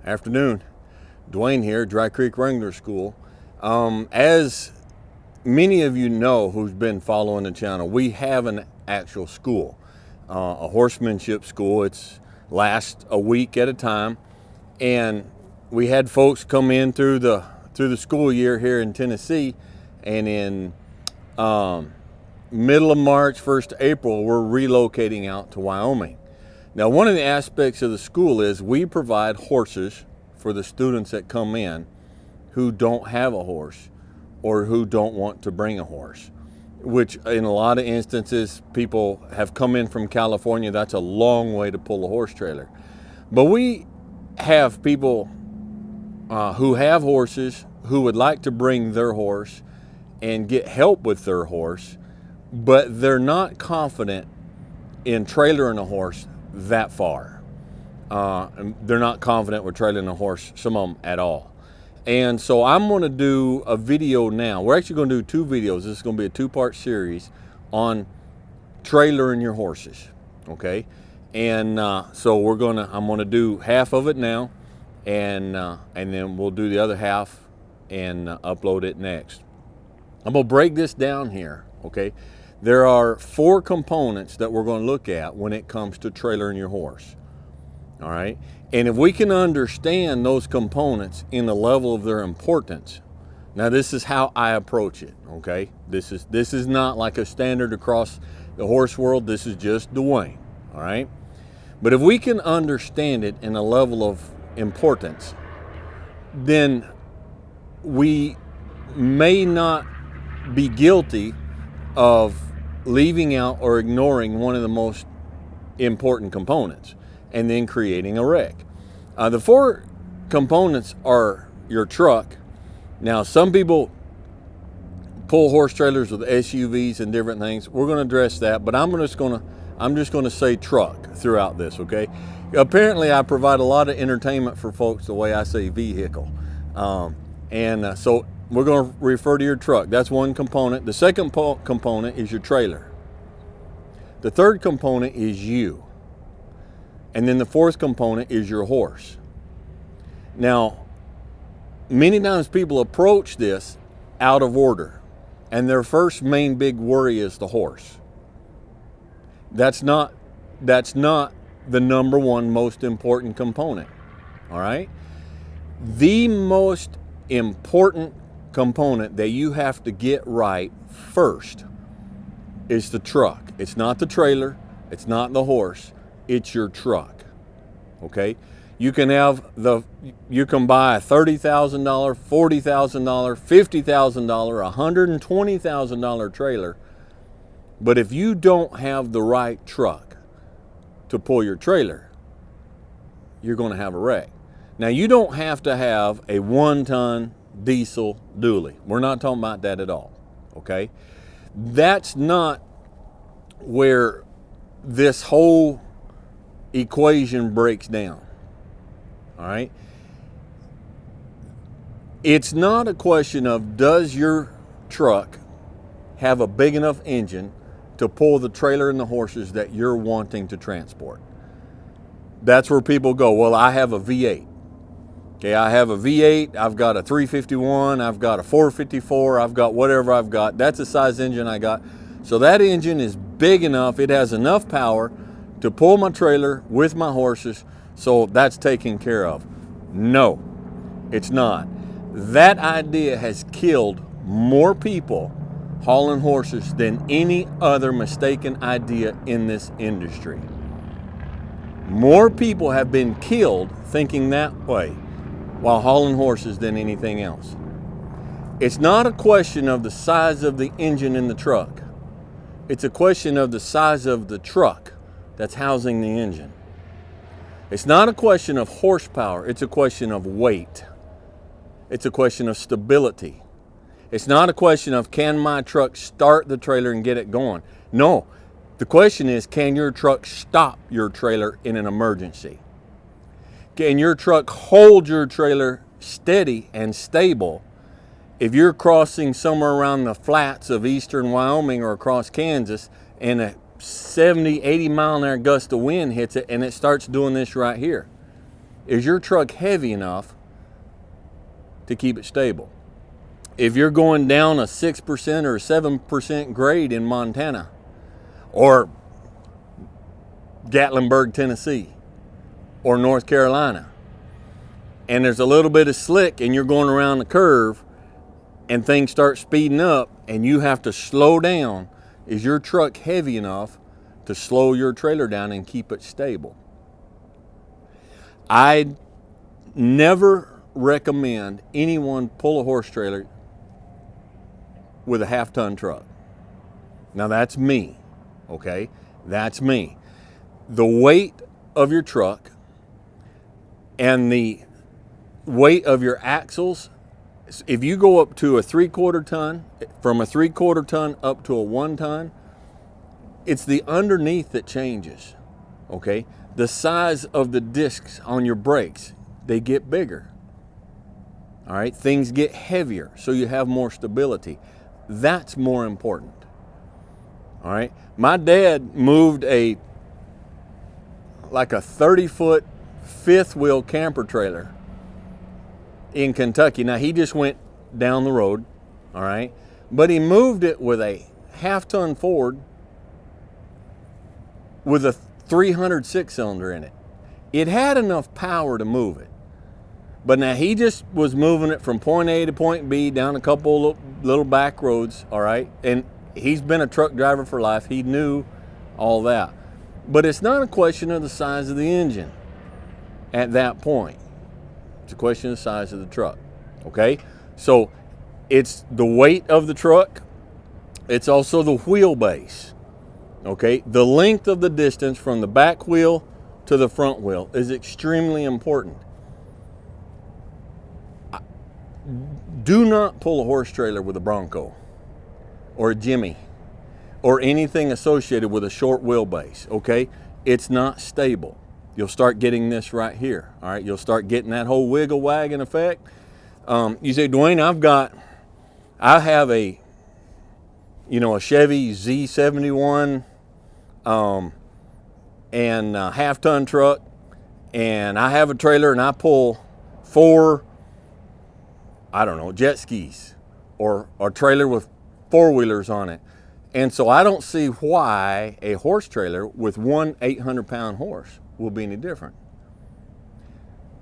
Afternoon. Dwayne here, Dry Creek Wrangler School. As many of you know who's been following the channel, we have an actual school, a horsemanship school. It's lasts a week at a time, and we had folks come in through the school year here in Tennessee, and in middle of March, 1st April, we're relocating out to Wyoming. Now, one of the aspects of the school is we provide horses for the students that come in who don't have a horse or who don't want to bring a horse, which in a lot of instances, people have come in from California. That's a long way to pull a horse trailer. But we have people who have horses who would like to bring their horse and get help with their horse, but they're not confident in trailering a horse that far. They're not confident with trailing a horse, some of them at all. And so I'm going to do a video now. We're actually going to do two videos. This is going to be a two-part series on trailering your horses, okay? And so I'm going to do half of it now, and then we'll do the other half and upload it next. I'm going to break this down here, okay? There are 4 components that we're going to look at when it comes to trailering your horse, all right? And if we can understand those components in the level of their importance, now this is how I approach it, okay? This is not like a standard across the horse world. This is just Dwayne, all right? But if we can understand it in a level of importance, then we may not be guilty of leaving out or ignoring one of the most important components and then creating a wreck. The 4 components are your truck. Now, some people pull horse trailers with SUVs and different things. We're going to address that, but I'm just going to say truck throughout this, okay? Apparently, I provide a lot of entertainment for folks the way I say vehicle. So we're going to refer to your truck. That's one component. The second component is your trailer. The third component is you. And then the fourth component is your horse. Now, many times people approach this out of order, and their first main big worry is the horse. That's not the number one most important component, all right? The most important component that you have to get right first is the truck. It's not the trailer, it's not the horse, it's your truck, okay? You can buy a $30,000, $40,000, $50,000, $120,000 trailer, but if you don't have the right truck to pull your trailer, you're going to have a wreck. Now, you don't have to have a 1-ton diesel dually. We're not talking about that at all, okay? That's not where this whole equation breaks down, all right? It's not a question of does your truck have a big enough engine to pull the trailer and the horses that you're wanting to transport. That's where people go, well, I have a V8. Okay, I have a V8, I've got a 351, I've got a 454, I've got whatever I've got. That's the size engine I got. So that engine is big enough, it has enough power to pull my trailer with my horses, so that's taken care of. No, it's not. That idea has killed more people hauling horses than any other mistaken idea in this industry. More people have been killed thinking that way while hauling horses than anything else. It's not a question of the size of the engine in the truck. It's a question of the size of the truck that's housing the engine. It's not a question of horsepower. It's a question of weight. It's a question of stability. It's not a question of can my truck start the trailer and get it going. No, the question is can your truck stop your trailer in an emergency? Can your truck hold your trailer steady and stable if you're crossing somewhere around the flats of eastern Wyoming or across Kansas and a 70, 80 mile an hour gust of wind hits it and it starts doing this right here? is your truck heavy enough to keep it stable? If you're going down a 6% or 7% grade in Montana or Gatlinburg, Tennessee, or North Carolina, and there's a little bit of slick and you're going around the curve and things start speeding up and you have to slow down, is your truck heavy enough to slow your trailer down and keep it stable? I never recommend anyone pull a horse trailer with a half-ton truck. Now that's me, okay? That's me. The weight of your truck and the weight of your axles, if you go up to a 3/4 ton, from a 3/4 ton up to a 1 ton, it's the underneath that changes, okay? The size of the discs on your brakes, they get bigger. All right, things get heavier, so you have more stability. That's more important. All right, my dad moved like a 30-foot fifth wheel camper trailer in Kentucky. Now he just went down the road, all right, but he moved it with a half-ton Ford with a 300 6-cylinder in it. It had enough power to move it. But now he just was moving it from point A to point B down a couple little back roads, all right? And he's been a truck driver for life. He knew all that. But it's not a question of the size of the engine at that point. It's a question of the size of the truck, okay? So it's the weight of the truck. It's also the wheelbase, okay? The length of the distance from the back wheel to the front wheel is extremely important. Do not pull a horse trailer with a Bronco or a Jimmy or anything associated with a short wheelbase, okay? It's not stable. You'll start getting this right here, all right? You'll start getting that whole wiggle wagon effect. You say, Dwayne, I have a Chevy Z71 and a half-ton truck, and I have a trailer and I pull 4 jet skis or a trailer with 4-wheelers on it. And so I don't see why a horse trailer with one 800-pound horse will be any different.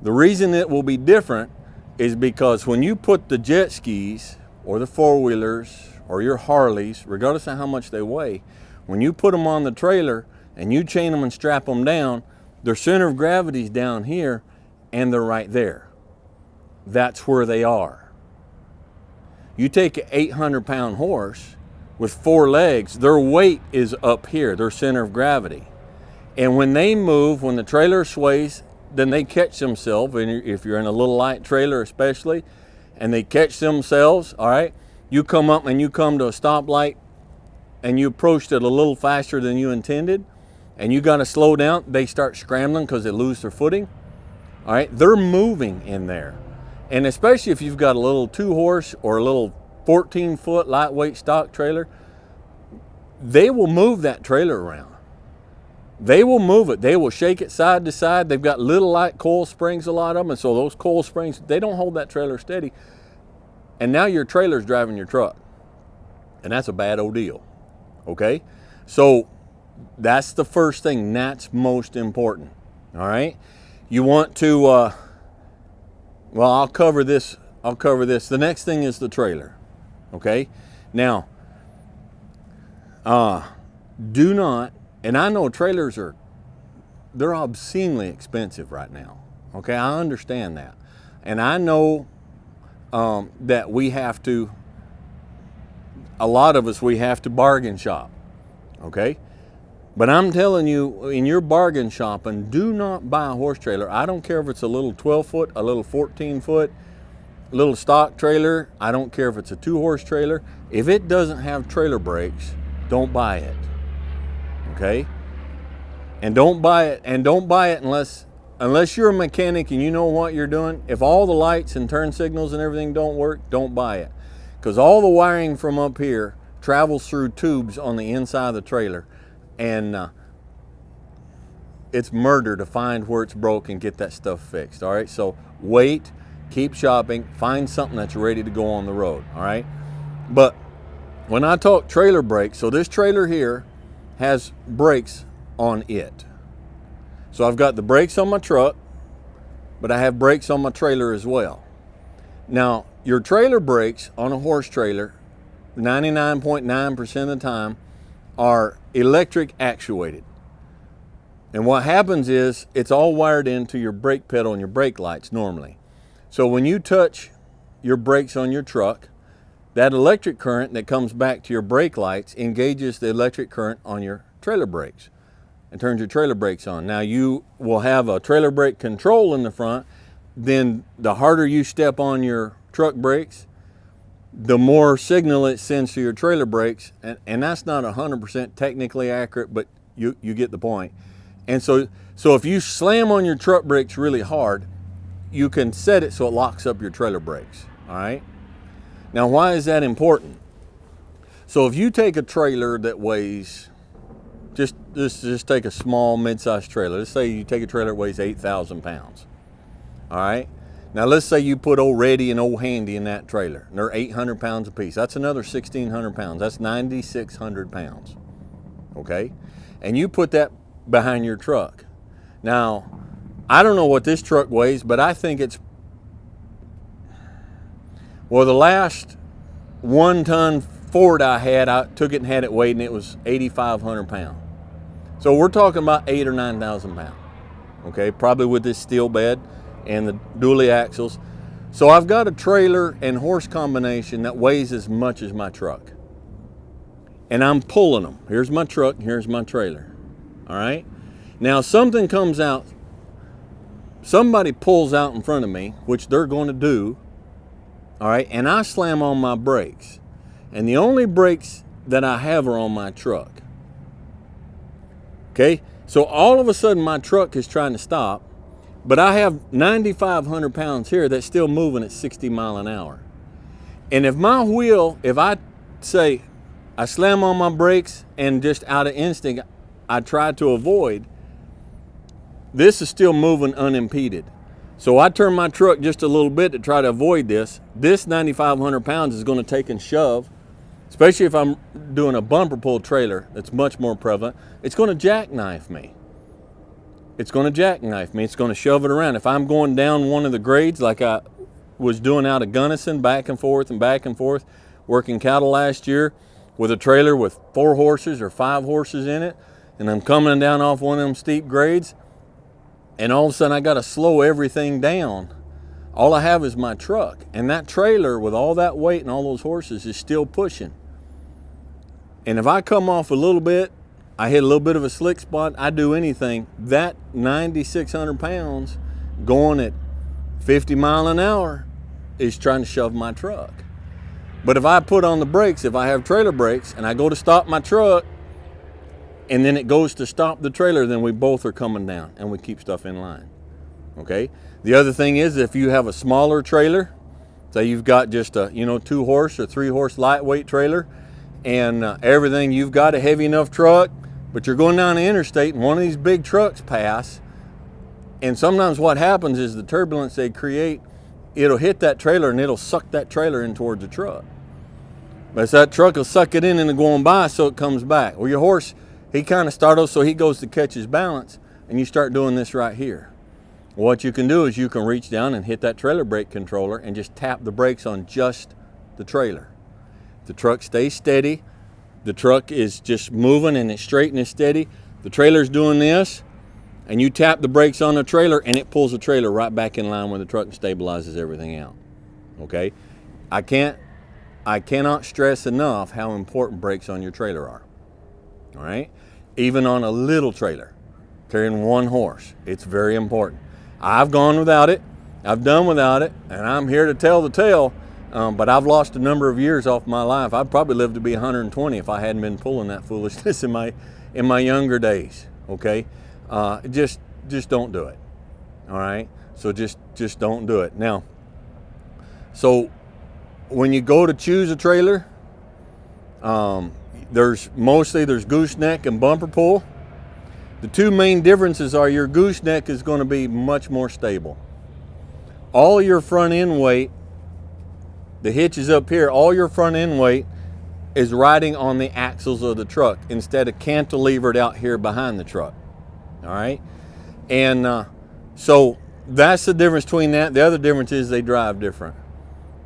The reason it will be different is because when you put the jet skis or the 4-wheelers or your Harleys, regardless of how much they weigh, when you put them on the trailer and you chain them and strap them down, their center of gravity is down here and they're right there. That's where they are. You take an 800-pound horse with 4 legs, their weight is up here, their center of gravity. And when they move, when the trailer sways, then they catch themselves, and if you're in a little light trailer especially, and they catch themselves, all right, you come up and you come to a stoplight and you approached it a little faster than you intended, and you got to slow down, they start scrambling because they lose their footing, all right? They're moving in there. And especially if you've got a little 2-horse or a little 14-foot lightweight stock trailer, they will move that trailer around. They will move it. They will shake it side to side. They've got little light coil springs, a lot of them, and so those coil springs, they don't hold that trailer steady. And now your trailer's driving your truck. And that's a bad old deal, okay? So that's the first thing. That's most important, all right? You want to... I'll cover this. The next thing is the trailer, okay? Now, do not, and I know trailers they're obscenely expensive right now, okay? I understand that. And I know that a lot of us, we have to bargain shop, okay? But I'm telling you, in your bargain shopping, do not buy a horse trailer. I don't care if it's a little 12-foot, a little 14-foot, a little stock trailer. I don't care if it's a 2-horse trailer. If it doesn't have trailer brakes, don't buy it, okay? And don't buy it unless you're a mechanic and you know what you're doing. If all the lights and turn signals and everything don't work, don't buy it. Because all the wiring from up here travels through tubes on the inside of the trailer. And it's murder to find where it's broke and get that stuff fixed. All right, so wait, keep shopping, find something that's ready to go on the road. All right, but when I talk trailer brakes, so this trailer here has brakes on it. So I've got the brakes on my truck, but I have brakes on my trailer as well. Now, your trailer brakes on a horse trailer, 99.9% of the time, are electric actuated. And what happens is it's all wired into your brake pedal and your brake lights normally. So when you touch your brakes on your truck, that electric current that comes back to your brake lights engages the electric current on your trailer brakes and turns your trailer brakes on. Now you will have a trailer brake control in the front. Then the harder you step on your truck brakes, the more signal it sends to your trailer brakes. And that's not 100% technically accurate, but you get the point. And so if you slam on your truck brakes really hard, you can set it so it locks up your trailer brakes, all right? Now, why is that important? So if you take a trailer that weighs, just take a small mid-sized trailer. Let's say you take a trailer that weighs 8,000 pounds, all right? Now, let's say you put old Reddy and old Handy in that trailer, and they're 800 pounds apiece. That's another 1,600 pounds. That's 9,600 pounds, okay? And you put that behind your truck. Now, I don't know what this truck weighs, but I think it's, well, the last 1-ton Ford I had, I took it and had it weighed, and it was 8,500 pounds. So we're talking about 8,000 or 9,000 pounds, okay? Probably with this steel bed and the dually axles. So I've got a trailer and horse combination that weighs as much as my truck. And I'm pulling them. Here's my truck, here's my trailer, all right? Now something comes out, somebody pulls out in front of me, which they're going to do, all right, and I slam on my brakes. And the only brakes that I have are on my truck. Okay, so all of a sudden my truck is trying to stop, but I have 9,500 pounds here that's still moving at 60 miles an hour. And if my wheel, if I say, I slam on my brakes and just out of instinct, I try to avoid, this is still moving unimpeded. So I turn my truck just a little bit to try to avoid this. This 9,500 pounds is going to take and shove, especially if I'm doing a bumper pull trailer that's much more prevalent. It's going to jackknife me. It's going to jackknife me. It's going to shove it around. If I'm going down one of the grades like I was doing out of Gunnison, back and forth, working cattle last year with a trailer with 4 horses or 5 horses in it, and I'm coming down off one of them steep grades, and all of a sudden I got to slow everything down. All I have is my truck, and that trailer with all that weight and all those horses is still pushing. And if I come off a little bit, I hit a little bit of a slick spot, I do anything, that 9,600 pounds going at 50 miles an hour is trying to shove my truck. But if I put on the brakes, if I have trailer brakes and I go to stop my truck, and then it goes to stop the trailer, then we both are coming down and we keep stuff in line, okay? The other thing is, if you have a smaller trailer, say you've got just a 2-horse or 3-horse lightweight trailer, and everything, you've got a heavy enough truck, but you're going down the interstate and one of these big trucks pass, and sometimes what happens is the turbulence they create, it'll hit that trailer and it'll suck that trailer in towards the truck. But that truck will suck it in and going by, so it comes back. Well, your horse, he kind of startles, so he goes to catch his balance, and you start doing this right here. What you can do is you can reach down and hit that trailer brake controller and just tap the brakes on just the trailer. The truck stays steady. The truck is just moving and it's straight and it's steady. The trailer's doing this, and you tap the brakes on the trailer and it pulls the trailer right back in line with the truck and stabilizes everything out, okay? I cannot stress enough how important brakes on your trailer are, all right? Even on a little trailer, carrying 1 horse, it's very important. I've gone without it, I've done without it, and I'm here to tell the tale, but I've lost a number of years off my life. I'd probably live to be 120 if I hadn't been pulling that foolishness in my younger days, okay? Just don't do it, all right? So just don't do it. Now, so when you go to choose a trailer, there's gooseneck and bumper pull. The two main differences are your gooseneck is going to be much more stable. All your front end weight, the hitch is up here, all your front end weight is riding on the axles of the truck instead of cantilevered out here behind the truck. All right? And so that's the difference between that. The other difference is they drive different.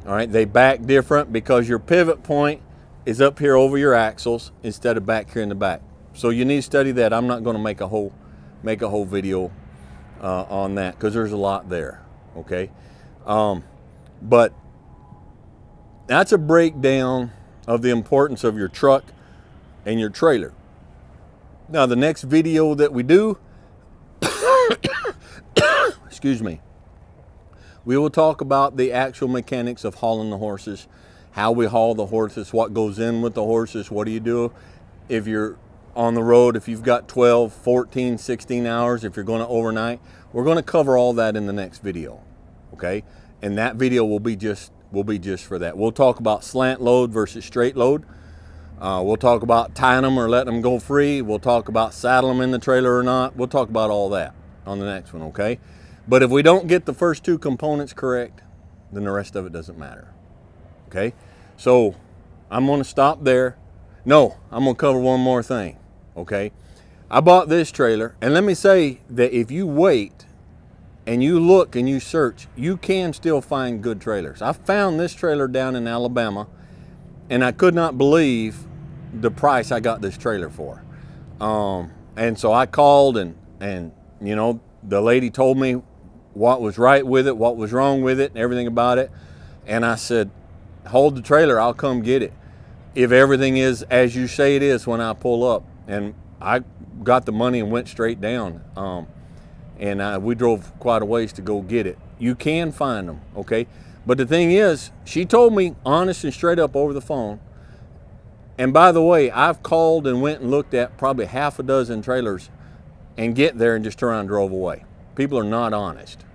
All right? They back different because your pivot point is up here over your axles instead of back here in the back. So you need to study that. I'm not going to make a whole video on that because there's a lot there. Okay? But that's a breakdown of the importance of your truck and your trailer. Now the next video that we do, excuse me, we will talk about the actual mechanics of hauling the horses, how we haul the horses, what goes in with the horses, what do you do if you're on the road, if you've got 12, 14, 16 hours, if you're going to overnight. We're going to cover all that in the next video, okay? And that video will be just for that. We'll talk about slant load versus straight load. We'll talk about tying them or letting them go free. We'll talk about saddling them in the trailer or not. We'll talk about all that on the next one, okay? But if we don't get the first two components correct, then the rest of it doesn't matter, okay? So I'm going to stop there. No, I'm going to cover one more thing, okay? I bought this trailer, and let me say that if you wait and you look and you search, you can still find good trailers. I found this trailer down in Alabama, and I could not believe the price I got this trailer for. And so I called, and you know, the lady told me what was right with it, what was wrong with it, and everything about it. And I said, hold the trailer, I'll come get it if everything is as you say it is when I pull up. And I got the money and went straight down. And we drove quite a ways to go get it. You can find them, okay? But the thing is, she told me honest and straight up over the phone. And by the way, I've called and went and looked at probably half a dozen trailers and get there and just turn around and drove away. People are not honest.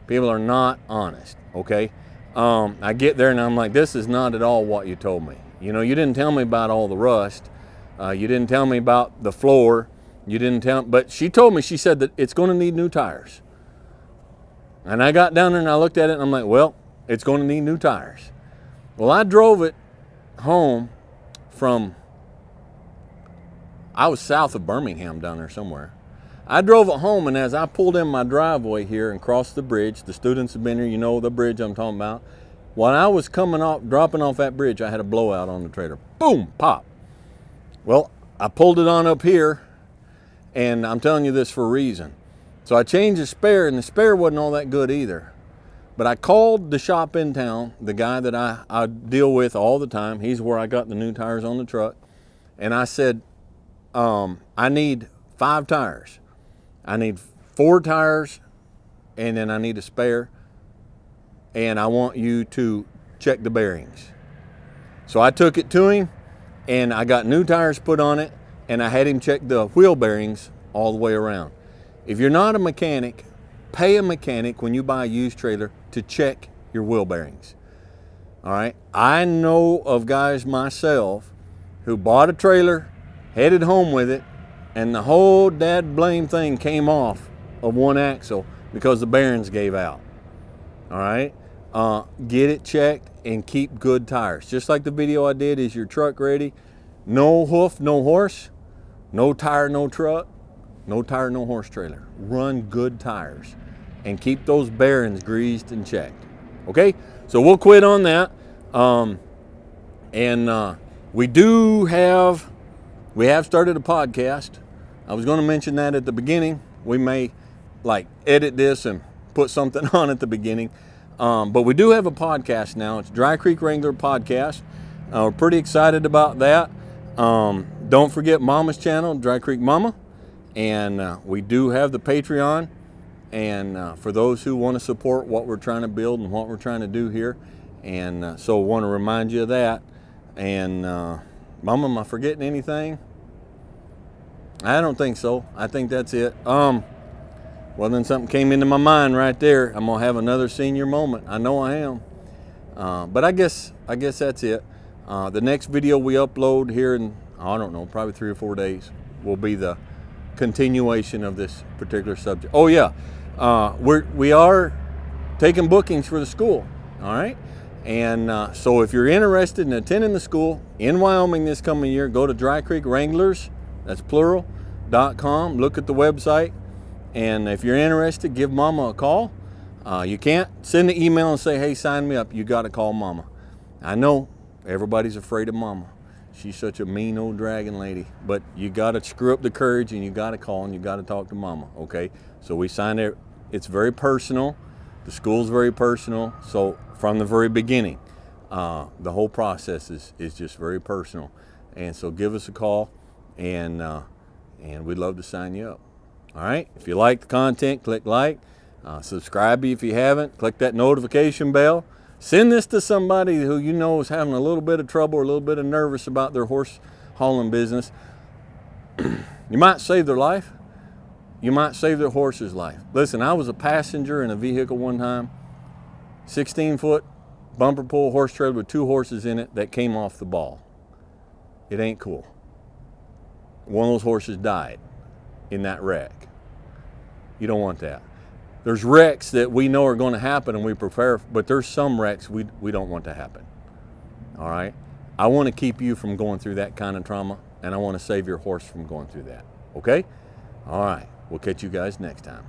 People are not honest, okay? I get there and I'm like, this is not at all what you told me. You know, you didn't tell me about all the rust. You didn't tell me about the floor. You didn't tell, but she told me, she said that it's going to need new tires. And I got down there and I looked at it and I'm like, well, it's going to need new tires. Well, I drove it home from, I was south of Birmingham down there somewhere. I drove it home, and as I pulled in my driveway here and crossed the bridge, the students have been here, you know the bridge I'm talking about. When I was coming off, dropping off that bridge, I had a blowout on the trailer. Boom, pop. Well, I pulled it on up here, and I'm telling you this for a reason. So I changed the spare, and the spare wasn't all that good either. But I called the shop in town, the guy that I deal with all the time. He's where I got the new tires on the truck. And I said, I need 5 tires. I need 4 tires, and then I need a spare. And I want you to check the bearings. So I took it to him, and I got new tires put on it, and I had him check the wheel bearings all the way around. If you're not a mechanic, pay a mechanic when you buy a used trailer to check your wheel bearings. All right? I know of guys myself who bought a trailer, headed home with it, and the whole dad blame thing came off of one axle because the bearings gave out. All right? Get it checked and keep good tires. Just like the video I did, is your truck ready? No hoof, no horse. No tire, no truck. No tire, no horse trailer. Run good tires and keep those bearings greased and checked. Okay? So we'll quit on that. We have started a podcast. I was going to mention that at the beginning. We may edit this and put something on at the beginning. But we do have a podcast now. It's Dry Creek Wrangler Podcast. We're pretty excited about that. Don't forget Momma's channel, Dry Creek Momma. And we do have the Patreon. And for those who want to support what we're trying to build and what we're trying to do here. And so I want to remind you of that. And Momma, am I forgetting anything? I don't think so. I think that's it. Well, then something came into my mind right there. I'm going to have another senior moment. I know I am. But I guess that's it. The next video we upload here in, I don't know, probably 3 or 4 days will be the continuation of this particular subject. Oh yeah, we are taking bookings for the school. All right, and so if you're interested in attending the school in Wyoming this coming year, go to Dry Creek Wranglers, that's plural.com. Look at the website, and if you're interested, give Mama a call. You can't send an email and say, hey, sign me up. You got to call Mama. I know everybody's afraid of Mama. She's such a mean old dragon lady, but you got to screw up the courage, and you got to call, and you got to talk to Mama, okay? So we signed it. It's very personal. The school's very personal. So from the very beginning, the whole process is just very personal. And so give us a call, and we'd love to sign you up. All right? If you like the content, click like. Subscribe if you haven't. Click that notification bell. Send this to somebody who you know is having a little bit of trouble or a little bit of nervous about their horse hauling business. You might save their life. You might save their horse's life. Listen, I was a passenger in a vehicle one time, 16-foot bumper pull horse trailer with 2 horses in it that came off the ball. It ain't cool. One of those horses died in that wreck. You don't want that. There's wrecks that we know are going to happen and we prepare, but there's some wrecks we don't want to happen. All right? I want to keep you from going through that kind of trauma, and I want to save your horse from going through that. Okay? All right. We'll catch you guys next time.